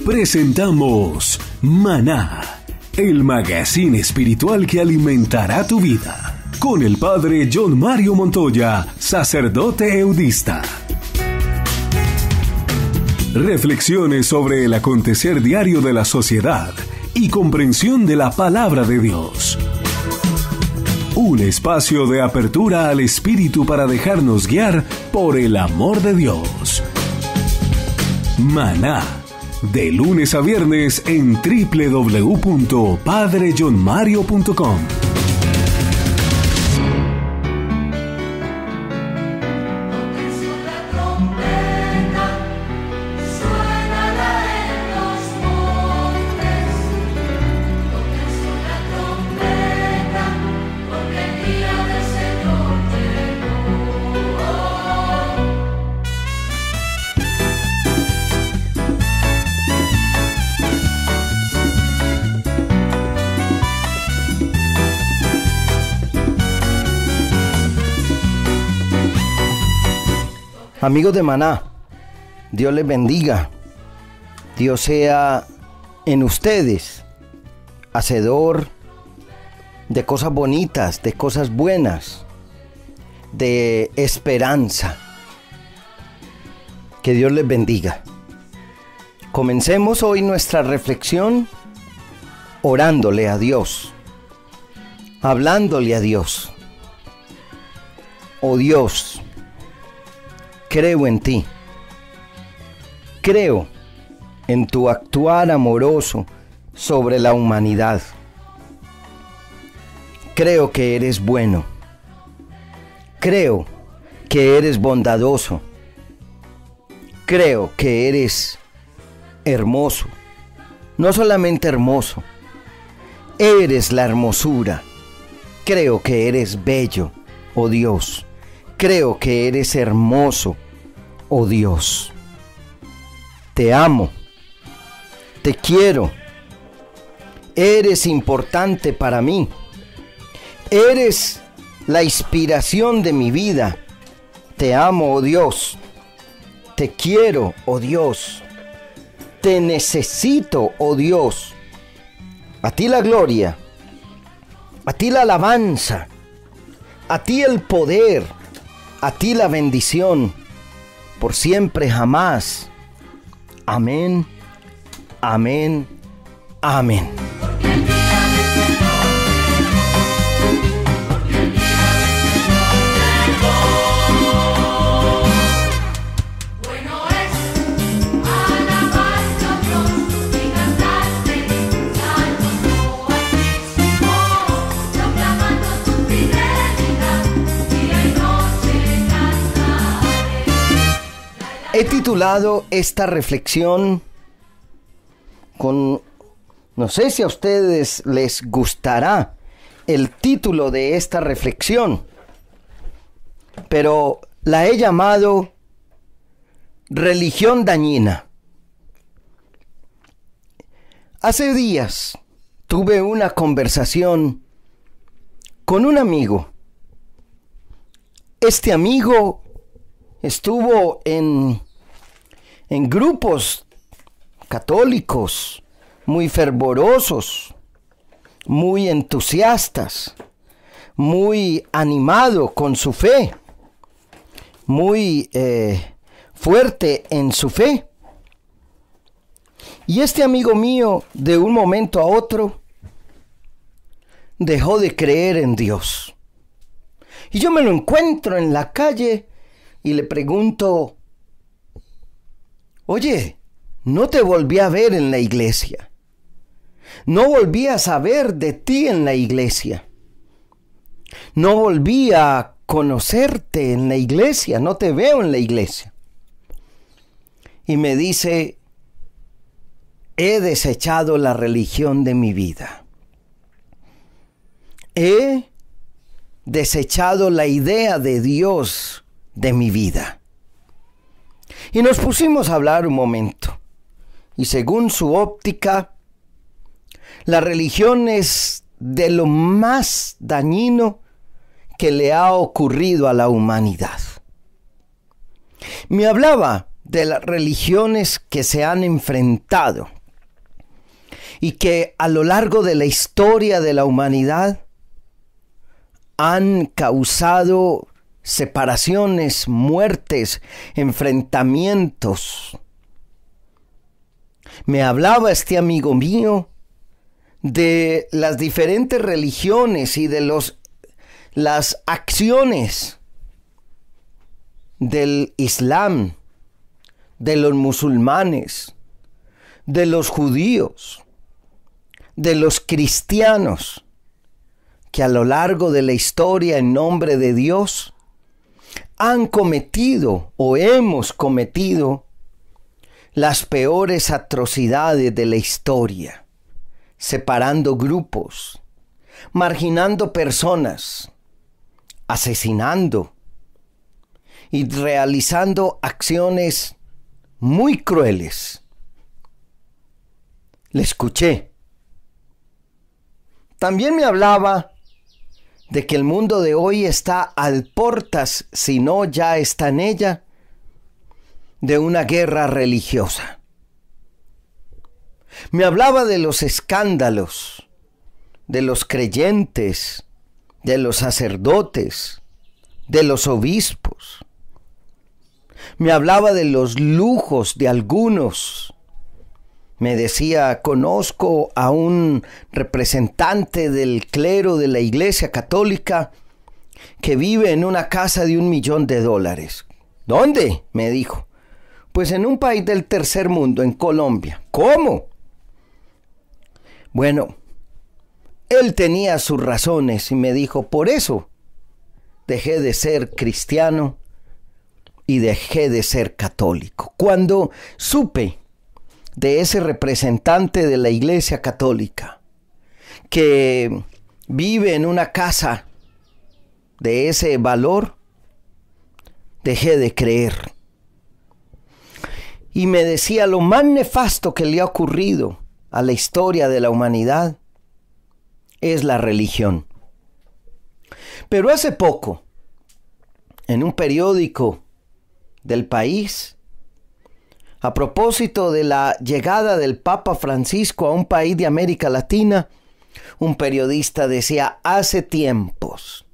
Presentamos Maná, el magazine espiritual que alimentará tu vida, con el padre John Mario Montoya, sacerdote eudista. Reflexiones sobre el acontecer diario de la sociedad y comprensión de la palabra de Dios. Un espacio de apertura al espíritu para dejarnos guiar por el amor de Dios. Maná, de lunes a viernes en www.padrejohnmario.com. Amigos de Maná, Dios les bendiga. Dios sea en ustedes hacedor de cosas bonitas, de cosas buenas, de esperanza. Que Dios les bendiga. Comencemos hoy nuestra reflexión orándole a Dios, hablándole a Dios. Oh Dios, creo en ti. Creo en tu actuar amoroso sobre la humanidad. Creo que eres bueno. Creo que eres bondadoso. Creo que eres hermoso. No solamente hermoso, eres la hermosura. Creo que eres bello, oh Dios. Creo que eres hermoso, oh Dios. Te amo, te quiero, eres importante para mí, eres la inspiración de mi vida. Te amo, oh Dios, te quiero, oh Dios, te necesito, oh Dios. A ti la gloria, a ti la alabanza, a ti el poder, a ti la bendición, por siempre jamás. Amén, amén, amén. He titulado esta reflexión con, no sé si a ustedes les gustará el título de esta reflexión, pero la he llamado Religión dañina. Hace días tuve una conversación con un amigo. Este amigo estuvo en grupos católicos muy fervorosos, muy entusiastas, muy animado con su fe, muy fuerte en su fe. Y este amigo mío, de un momento a otro, dejó de creer en Dios. Y yo me lo encuentro en la calle y le pregunto: oye, no te volví a ver en la iglesia. No volví a saber de ti en la iglesia. No volví a conocerte en la iglesia. No te veo en la iglesia. Y me dice: he desechado la religión de mi vida. He desechado la idea de Dios de mi vida. Y nos pusimos a hablar un momento. Y según su óptica, la religión es de lo más dañino que le ha ocurrido a la humanidad. Me hablaba de las religiones que se han enfrentado y que a lo largo de la historia de la humanidad han causado separaciones, muertes, enfrentamientos. Me hablaba este amigo mío de las diferentes religiones y de las acciones del Islam, de los musulmanes, de los judíos, de los cristianos, que a lo largo de la historia en nombre de Dios han cometido o hemos cometido las peores atrocidades de la historia, separando grupos, marginando personas, asesinando y realizando acciones muy crueles. Le escuché. También me hablaba de que el mundo de hoy está al portas, si no ya está en ella, de una guerra religiosa. Me hablaba de los escándalos, de los creyentes, de los sacerdotes, de los obispos. Me hablaba de los lujos de algunos. Me decía, conozco a un representante del clero de la Iglesia Católica que vive en una casa de $1 millón. ¿Dónde?, me dijo. Pues en un país del tercer mundo, en Colombia. ¿Cómo? Bueno, él tenía sus razones y me dijo, por eso dejé de ser cristiano y dejé de ser católico. Cuando supe de ese representante de la Iglesia Católica que vive en una casa de ese valor, dejé de creer. Y me decía, lo más nefasto que le ha ocurrido a la historia de la humanidad es la religión. Pero hace poco, en un periódico del país, a propósito de la llegada del Papa Francisco a un país de América Latina, un periodista decía, hace tiempos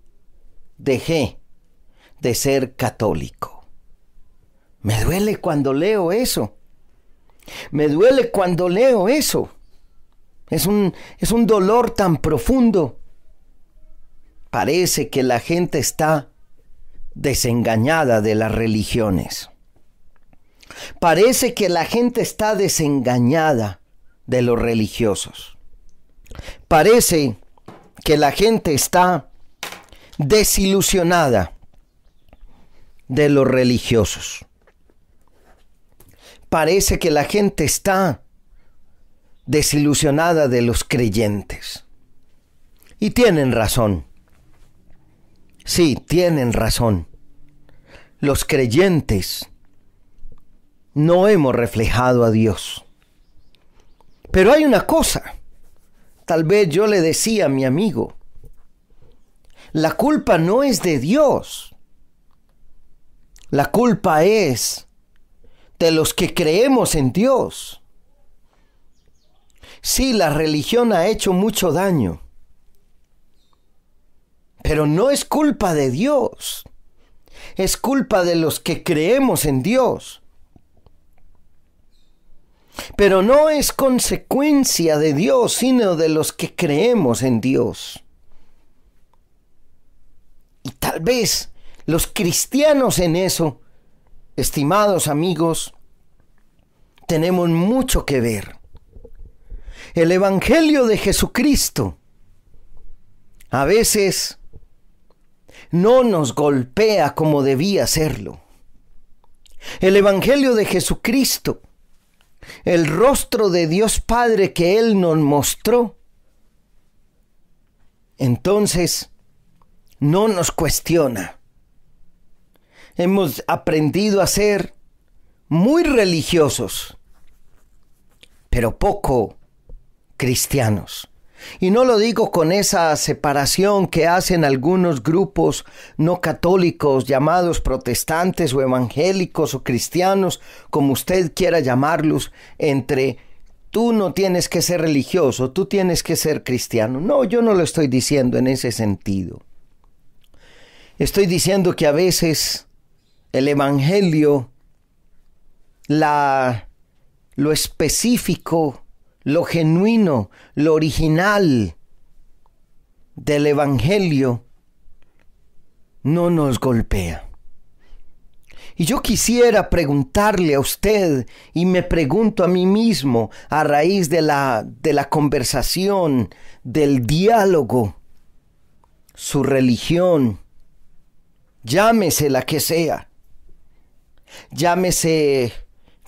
dejé de ser católico. Me duele cuando leo eso. Me duele cuando leo eso. Es un dolor tan profundo. Parece que la gente está desengañada de las religiones. Parece que la gente está desengañada de los religiosos. Parece que la gente está desilusionada de los religiosos. Parece que la gente está desilusionada de los creyentes. Y tienen razón. Sí, tienen razón. Los creyentes no hemos reflejado a Dios. Pero hay una cosa. Tal vez yo le decía a mi amigo, la culpa no es de Dios. La culpa es de los que creemos en Dios. Sí, la religión ha hecho mucho daño, pero no es culpa de Dios. Es culpa de los que creemos en Dios. Pero no es consecuencia de Dios, sino de los que creemos en Dios. Y tal vez los cristianos en eso, estimados amigos, tenemos mucho que ver. El Evangelio de Jesucristo a veces no nos golpea como debía hacerlo. El Evangelio de Jesucristo, el rostro de Dios Padre que Él nos mostró, entonces no nos cuestiona. Hemos aprendido a ser muy religiosos, pero poco cristianos. Y no lo digo con esa separación que hacen algunos grupos no católicos llamados protestantes o evangélicos o cristianos, como usted quiera llamarlos, entre tú no tienes que ser religioso, tú tienes que ser cristiano. No, yo no lo estoy diciendo en ese sentido. Estoy diciendo que a veces el evangelio, lo específico, lo genuino, lo original del evangelio no nos golpea. Y yo quisiera preguntarle a usted, y me pregunto a mí mismo, a raíz de la conversación, del diálogo, su religión, llámese la que sea, llámese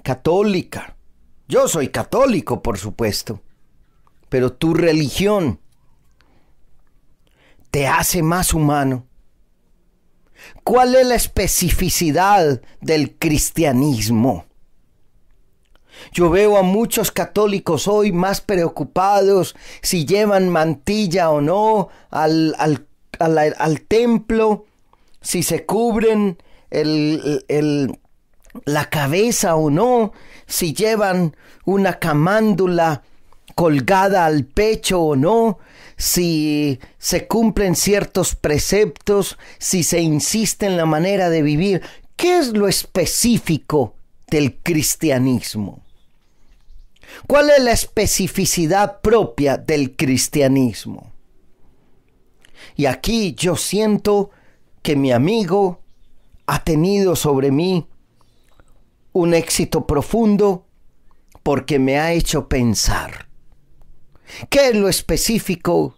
católica. Yo soy católico, por supuesto, pero tu religión te hace más humano. ¿Cuál es la especificidad del cristianismo? Yo veo a muchos católicos hoy más preocupados si llevan mantilla o no al templo, si se cubren la cabeza o no, si llevan una camándula colgada al pecho o no, si se cumplen ciertos preceptos, si se insiste en la manera de vivir. ¿Qué es lo específico del cristianismo? ¿Cuál es la especificidad propia del cristianismo? Y aquí yo siento que mi amigo ha tenido sobre mí un éxito profundo porque me ha hecho pensar. ¿Qué es lo específico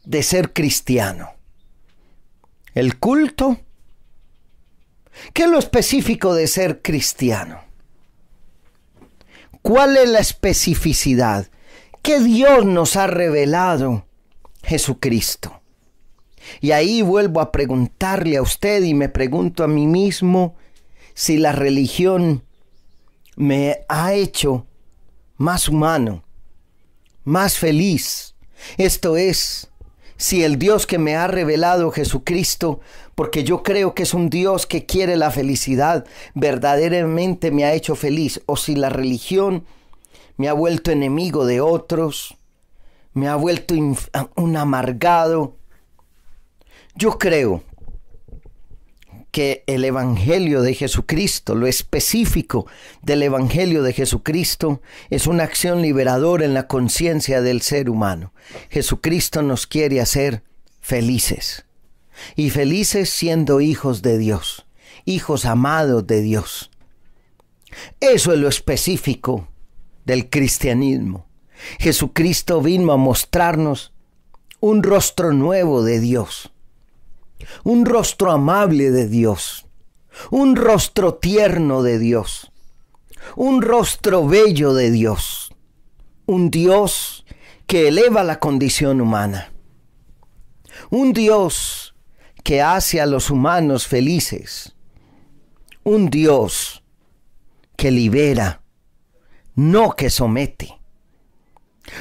de ser cristiano? ¿El culto? ¿Qué es lo específico de ser cristiano? ¿Cuál es la especificidad? ¿Qué Dios nos ha revelado? Jesucristo. Y ahí vuelvo a preguntarle a usted y me pregunto a mí mismo si la religión me ha hecho más humano, más feliz. Esto es, si el Dios que me ha revelado Jesucristo, porque yo creo que es un Dios que quiere la felicidad, verdaderamente me ha hecho feliz, o si la religión me ha vuelto enemigo de otros, me ha vuelto un amargado. Yo creo que el Evangelio de Jesucristo, lo específico del Evangelio de Jesucristo, es una acción liberadora en la conciencia del ser humano. Jesucristo nos quiere hacer felices, y felices siendo hijos de Dios, hijos amados de Dios. Eso es lo específico del cristianismo. Jesucristo vino a mostrarnos un rostro nuevo de Dios, un rostro amable de Dios, un rostro tierno de Dios, un rostro bello de Dios, un Dios que eleva la condición humana, un Dios que hace a los humanos felices, un Dios que libera, no que somete,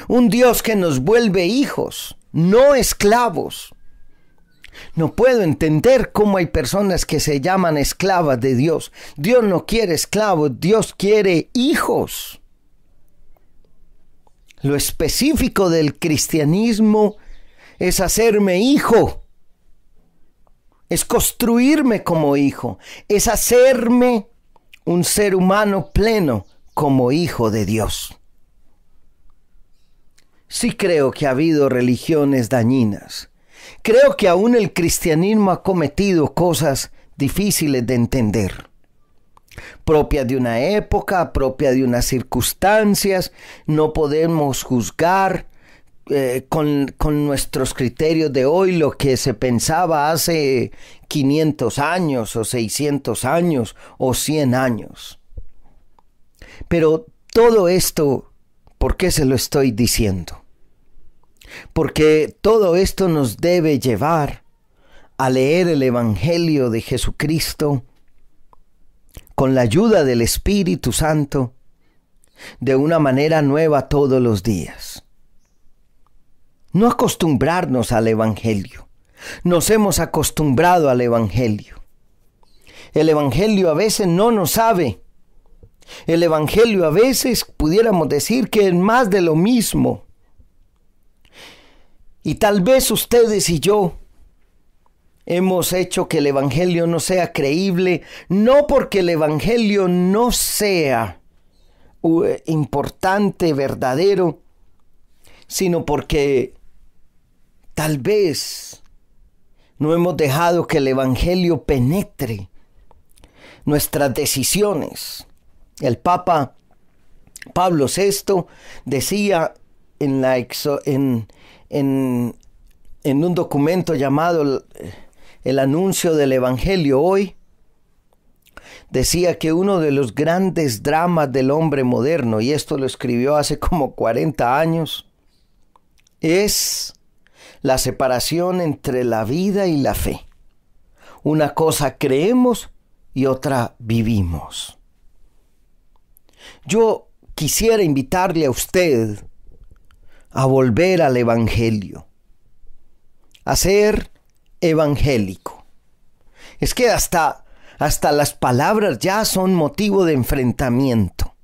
un Dios que nos vuelve hijos, no esclavos. No puedo entender cómo hay personas que se llaman esclavas de Dios. Dios no quiere esclavos, Dios quiere hijos. Lo específico del cristianismo es hacerme hijo, es construirme como hijo, es hacerme un ser humano pleno como hijo de Dios. Sí creo que ha habido religiones dañinas. Creo que aún el cristianismo ha cometido cosas difíciles de entender, propias de una época, propias de unas circunstancias. No podemos juzgar con nuestros criterios de hoy lo que se pensaba hace 500 años o 600 años o 100 años. Pero todo esto, ¿por qué se lo estoy diciendo? Porque todo esto nos debe llevar a leer el Evangelio de Jesucristo con la ayuda del Espíritu Santo de una manera nueva todos los días. no acostumbrarnos al Evangelio. Nos hemos acostumbrado al Evangelio. El Evangelio a veces no nos sabe. El Evangelio a veces pudiéramos decir que es más de lo mismo. Y tal vez ustedes y yo hemos hecho que el Evangelio no sea creíble, no porque el Evangelio no sea importante, verdadero, sino porque tal vez no hemos dejado que el Evangelio penetre nuestras decisiones. El Papa Pablo VI decía en un documento llamado El Anuncio del Evangelio Hoy, decía que uno de los grandes dramas del hombre moderno, y esto lo escribió hace como 40 años, es la separación entre la vida y la fe. Una cosa creemos y otra vivimos. Yo quisiera invitarle a usted a volver al Evangelio, a ser evangélico. Es que hasta las palabras ya son motivo de enfrentamiento.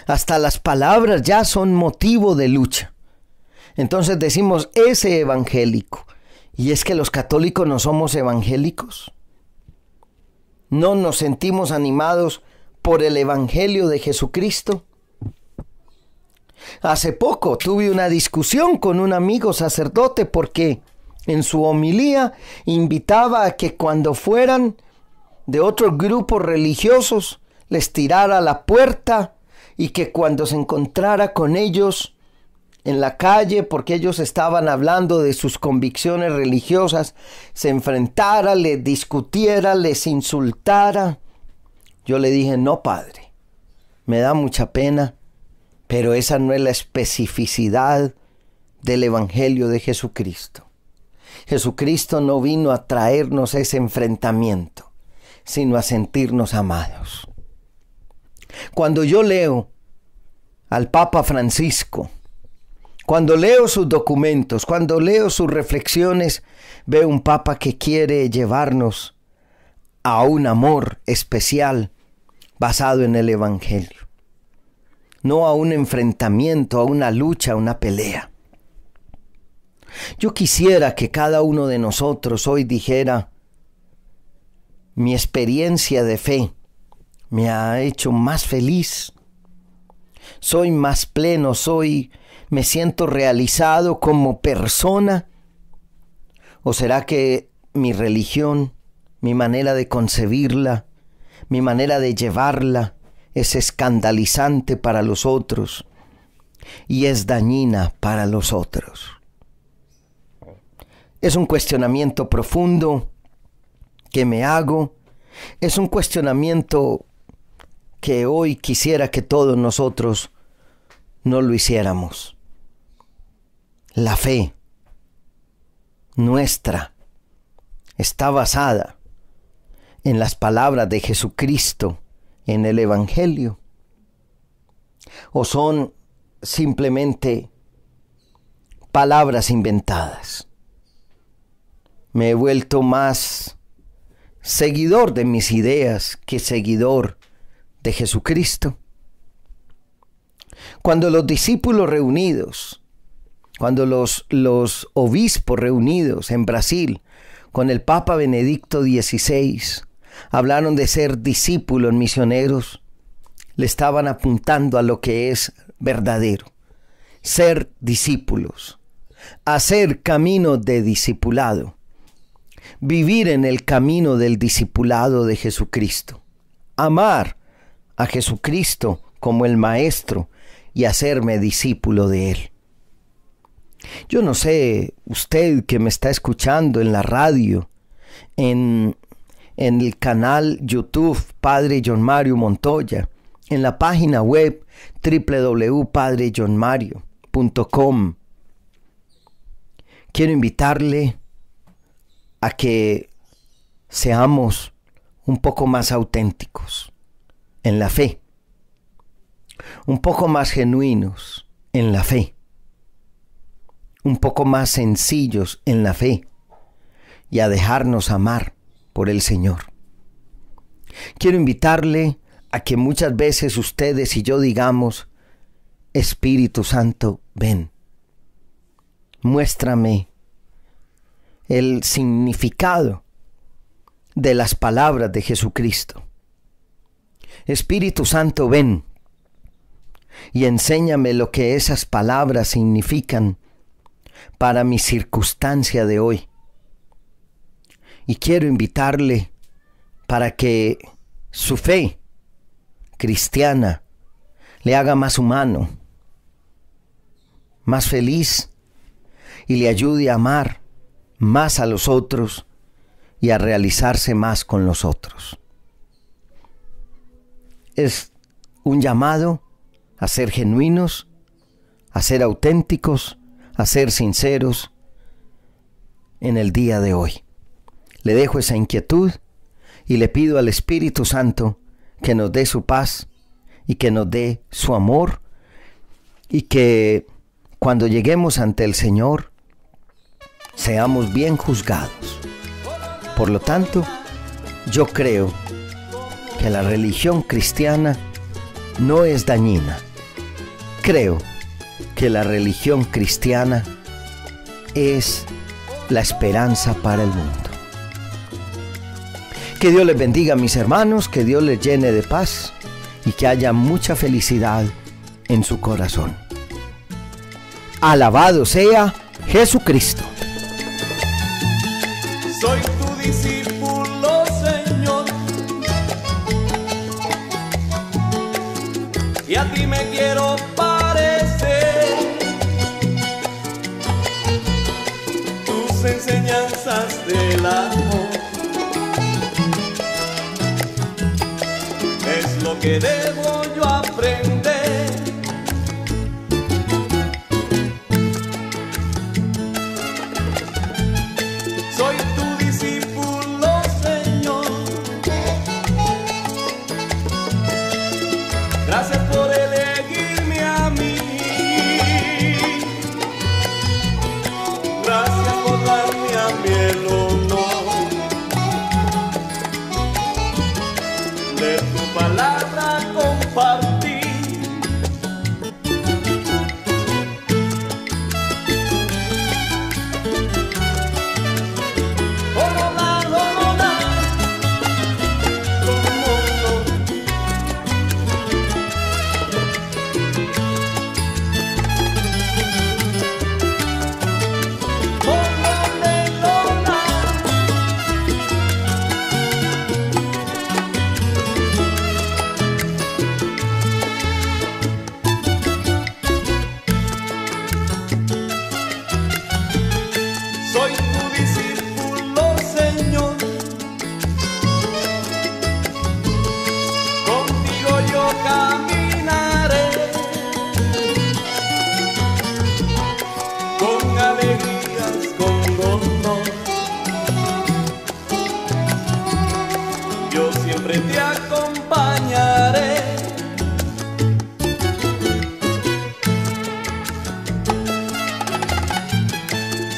Hasta las palabras ya son motivo de lucha. Entonces decimos ese evangélico. ¿Y es que los católicos no somos evangélicos? ¿No nos sentimos animados por el Evangelio de Jesucristo? Hace poco tuve una discusión con un amigo sacerdote porque en su homilía invitaba a que cuando fueran de otros grupos religiosos les tirara la puerta y que cuando se encontrara con ellos en la calle, porque ellos estaban hablando de sus convicciones religiosas, se enfrentara, les discutiera, les insultara. Yo le dije, no, padre, me da mucha pena, pero esa no es la especificidad del Evangelio de Jesucristo. Jesucristo no vino a traernos ese enfrentamiento, sino a sentirnos amados. Cuando yo leo al Papa Francisco, cuando leo sus documentos, cuando leo sus reflexiones, veo un Papa que quiere llevarnos a un amor especial basado en el Evangelio. No a un enfrentamiento, a una lucha, a una pelea. Yo quisiera que cada uno de nosotros hoy dijera, mi experiencia de fe me ha hecho más feliz, soy más pleno, me siento realizado como persona. ¿O será que mi religión, mi manera de concebirla, mi manera de llevarla es escandalizante para los otros y es dañina para los otros? Es un cuestionamiento profundo que me hago. Es un cuestionamiento que hoy quisiera que todos nosotros no lo hiciéramos. La fe nuestra está basada en las palabras de Jesucristo en el Evangelio, o son simplemente palabras inventadas. Me he vuelto más seguidor de mis ideas que seguidor de Jesucristo. Cuando los discípulos reunidos, cuando los obispos reunidos en Brasil con el Papa Benedicto XVI hablaron de ser discípulos misioneros, le estaban apuntando a lo que es verdadero: ser discípulos, hacer camino de discipulado, vivir en el camino del discipulado de Jesucristo, amar a Jesucristo como el Maestro y hacerme discípulo de Él. Yo no sé, usted que me está escuchando en la radio, en el canal YouTube Padre John Mario Montoya, en la página web www.padrejohnmario.com. Quiero invitarle a que seamos un poco más auténticos en la fe, un poco más genuinos en la fe. un poco más sencillos en la fe y a dejarnos amar por el Señor. Quiero invitarle a que muchas veces ustedes y yo digamos: Espíritu Santo, ven, muéstrame el significado de las palabras de Jesucristo. Espíritu Santo, ven y enséñame lo que esas palabras significan para mi circunstancia de hoy. Y quiero invitarle para que su fe cristiana le haga más humano, más feliz, y le ayude a amar más a los otros y a realizarse más con los otros. Es un llamado a ser genuinos, a ser auténticos, a ser sinceros en el día de hoy. Le dejo esa inquietud y le pido al Espíritu Santo que nos dé su paz y que nos dé su amor, y que cuando lleguemos ante el Señor seamos bien juzgados. Por lo tanto, yo creo que la religión cristiana no es dañina. Creo que la religión cristiana es la esperanza para el mundo. Que Dios les bendiga, mis hermanos, que Dios les llene de paz y que haya mucha felicidad en su corazón. Alabado sea Jesucristo. Soy tu discípulo, Señor, y a ti me quiero parecer. Tus enseñanzas del amor es lo que debo yo aprender. Soy tu discípulo, Señor. Gracias por elegirme a mí. Gracias por darme a mí el honor de tu palabra compartir. Soy tu discípulo, Señor. Contigo yo caminaré con alegrías, con gozo. Yo siempre te acompañaré.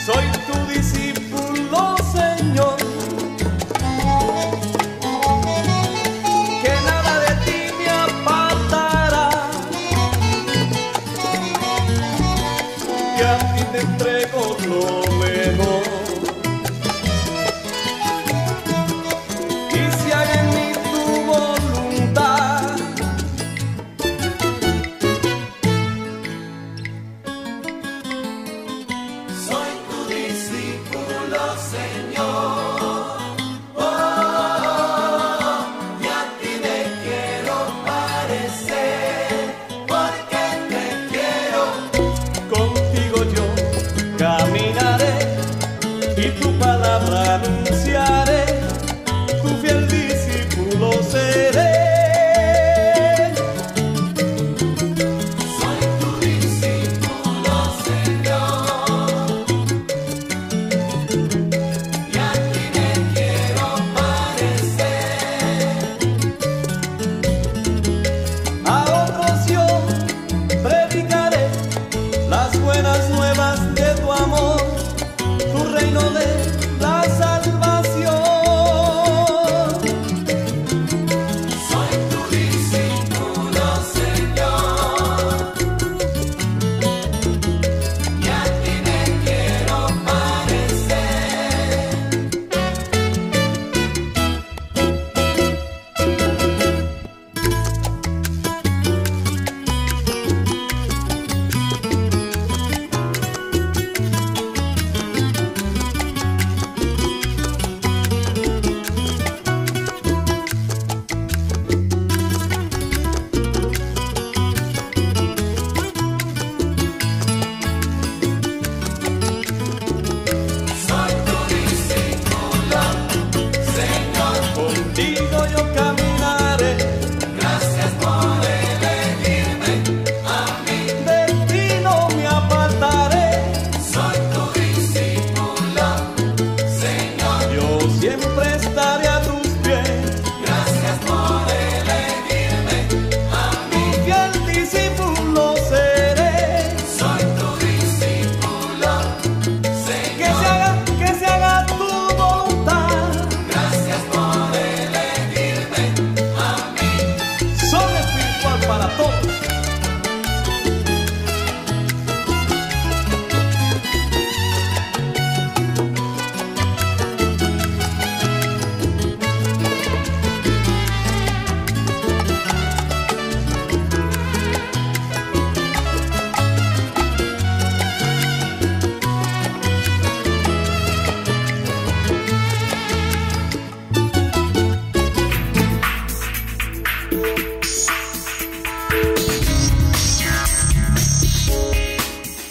Soy tu discípulo, Señor, que nada de ti me apartará, que a ti te entrego lo mejor, y si haga en mí tu voluntad.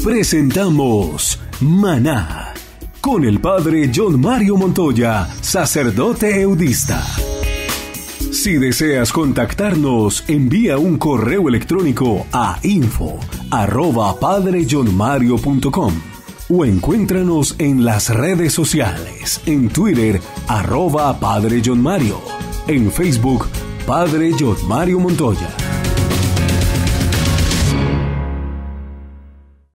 presentamos Maná con el Padre John Mario Montoya, sacerdote eudista. Si deseas contactarnos, envía un correo electrónico a info@padrejohnmario.com o encuéntranos en las redes sociales, en Twitter @Padre John Mario, en Facebook Padre John Mario Montoya.